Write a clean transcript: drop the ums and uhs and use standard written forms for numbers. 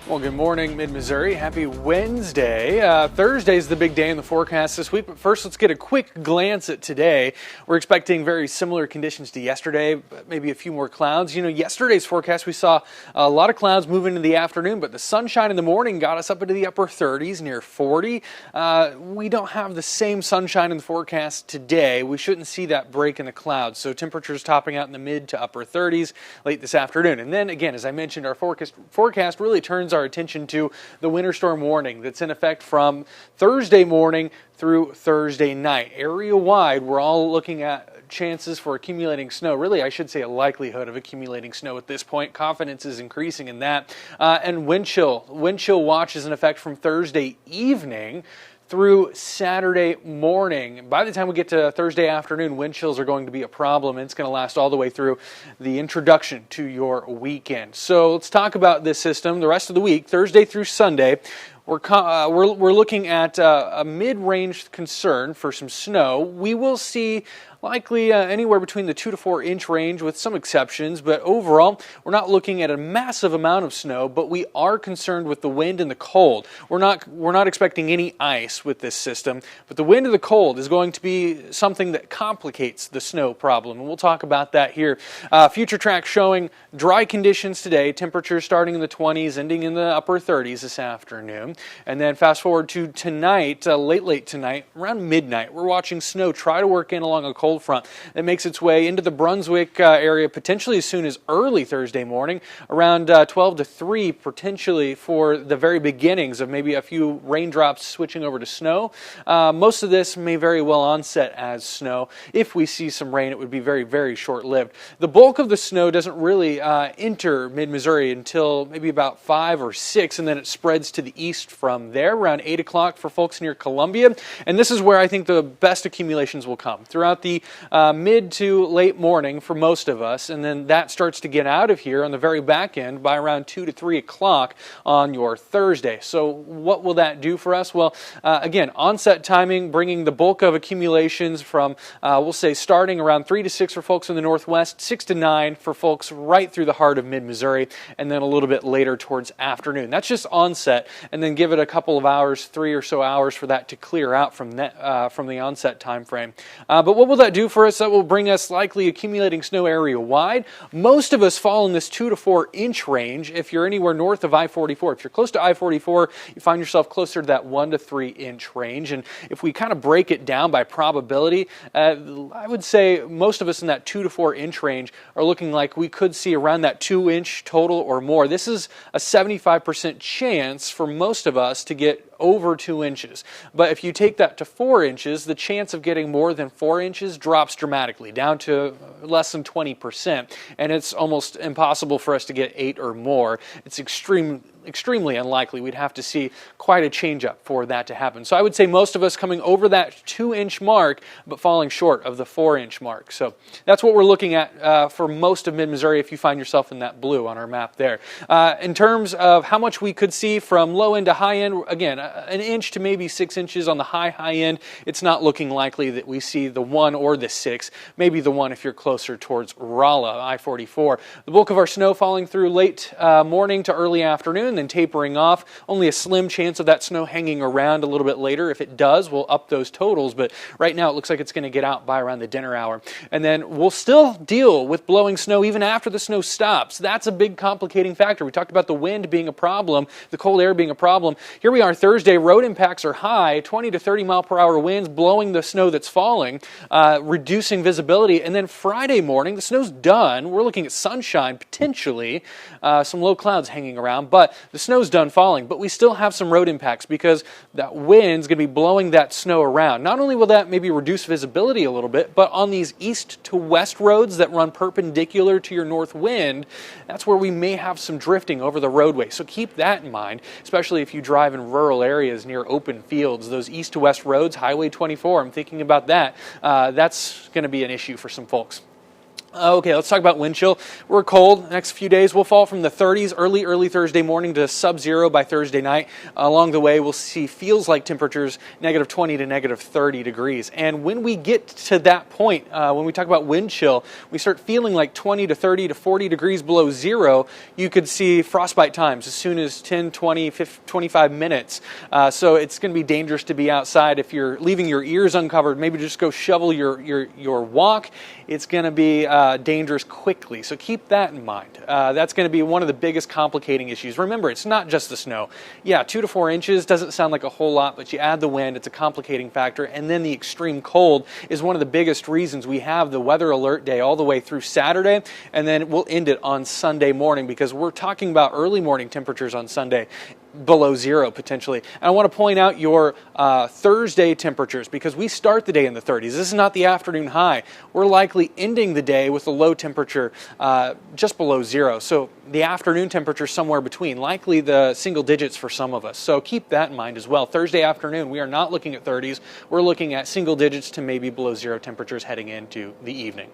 Well, good morning, Mid-Missouri. Happy Wednesday. Thursday's the big day in the forecast this week, but first let's get a quick glance at today. We're expecting very similar conditions to yesterday, but maybe a few more clouds. Yesterday's forecast, we saw a lot of clouds move into the afternoon, but the sunshine in the morning got us up into the upper 30s, near 40. We don't have the same sunshine in the forecast today. We shouldn't see that break in the clouds, so temperatures topping out in the mid to upper 30s late this afternoon. And then again, as I mentioned, our forecast really turns our attention to the winter storm warning that's in effect from Thursday morning through Thursday night. Area-wide, we're all looking at chances for accumulating snow. Really, I should say a likelihood of accumulating snow at this point. Confidence is increasing in that. And wind chill watch is in effect from Thursday evening through Saturday morning. By the time we get to Thursday afternoon, wind chills are going to be a problem, and it's going to last all the way through the introduction to your weekend. So let's talk about this system the rest of the week, Thursday through Sunday. We're looking at a mid-range concern for some snow. We will see likely anywhere between the 2 to 4 inch range with some exceptions, but overall we're not looking at a massive amount of snow, but we are concerned with the wind and the cold. We're not expecting any ice with this system, but the wind and the cold is going to be something that complicates the snow problem, and we'll talk about that here. Future track showing dry conditions today, temperatures starting in the 20s, ending in the upper 30s this afternoon. And then fast forward to tonight, late tonight, around midnight, we're watching snow try to work in along a cold front that makes its way into the Brunswick area potentially as soon as early Thursday morning, around 12 to 3 potentially for the very beginnings of maybe a few raindrops switching over to snow. Most of this may very well onset as snow. If we see some rain, it would be very, very short-lived. The bulk of the snow doesn't really enter mid-Missouri until maybe about 5 or 6, and then it spreads to the east from there, around 8 o'clock for folks near Columbia. And this is where I think the best accumulations will come, throughout the mid to late morning for most of us, and then that starts to get out of here on the very back end by around 2 to 3 o'clock on your Thursday. So what will that do for us? Well, again, onset timing, bringing the bulk of accumulations from, we'll say, starting around 3 to 6 for folks in the northwest, 6 to 9 for folks right through the heart of mid-Missouri, and then a little bit later towards afternoon. That's just onset, and then give it a couple of hours, 3 or so hours for that to clear out from the onset time frame. But what will that do for us? That will bring us likely accumulating snow area wide. Most of us fall in this 2 to 4 inch range. If you're anywhere north of I-44, if you're close to I-44, you find yourself closer to that 1 to 3 inch range. And if we kind of break it down by probability, I would say most of us in that 2 to 4 inch range are looking like we could see around that 2 inch total or more. This is a 75% chance for most of us to get over 2 inches. But if you take that to 4 inches, the chance of getting more than 4 inches drops dramatically, down to less than 20%. And it's almost impossible for us to get 8 or more. It's extremely unlikely. We'd have to see quite a change up for that to happen. So I would say most of us coming over that 2 inch mark, but falling short of the 4 inch mark. So that's what we're looking at for most of mid-Missouri if you find yourself in that blue on our map there. In terms of how much we could see from low end to high end, again, an inch to maybe 6 inches on the high end. It's not looking likely that we see the 1 or the 6, maybe the 1 if you're closer towards Rolla, I-44. The bulk of our snow falling through late morning to early afternoon, then tapering off. Only a slim chance of that snow hanging around a little bit later. If it does, we'll up those totals, but right now it looks like it's going to get out by around the dinner hour. And then we'll still deal with blowing snow even after the snow stops. That's a big complicating factor. We talked about the wind being a problem, the cold air being a problem. Here we are Thursday, road impacts are high, 20 to 30 mile per hour winds blowing the snow that's falling, reducing visibility. And then Friday morning, the snow's done. We're looking at sunshine, potentially, some low clouds hanging around, but the snow's done falling. But we still have some road impacts because that wind's going to be blowing that snow around. Not only will that maybe reduce visibility a little bit, but on these east to west roads that run perpendicular to your north wind, that's where we may have some drifting over the roadway. So keep that in mind, especially if you drive in rural areas near open fields. Those east to west roads, Highway 24, I'm thinking about that. That's going to be an issue for some folks. Okay, let's talk about wind chill. We're cold. The next few days we'll fall from the 30s early Thursday morning to sub-zero by Thursday night. Along the way, we'll see feels like temperatures -20 to -30 degrees. And when we get to that point, when we talk about wind chill, we start feeling like 20 to 30 to 40 degrees below zero. You could see frostbite times as soon as 10, 20, 50, 25 minutes. So it's going to be dangerous to be outside. If you're leaving your ears uncovered, maybe just go shovel your walk. It's going to be dangerous quickly. So keep that in mind. That's going to be one of the biggest complicating issues. Remember, it's not just the snow. Yeah, 2 to 4 inches doesn't sound like a whole lot, but you add the wind, it's a complicating factor. And then the extreme cold is one of the biggest reasons we have the weather alert day all the way through Saturday. And then we'll end it on Sunday morning because we're talking about early morning temperatures on Sunday below zero potentially. And I want to point out your Thursday temperatures because we start the day in the 30s. This is not the afternoon high. We're likely ending the day with a low temperature just below zero. So the afternoon temperature somewhere between, likely the single digits for some of us. So keep that in mind as well. Thursday afternoon, we are not looking at 30s. We're looking at single digits to maybe below zero temperatures heading into the evening.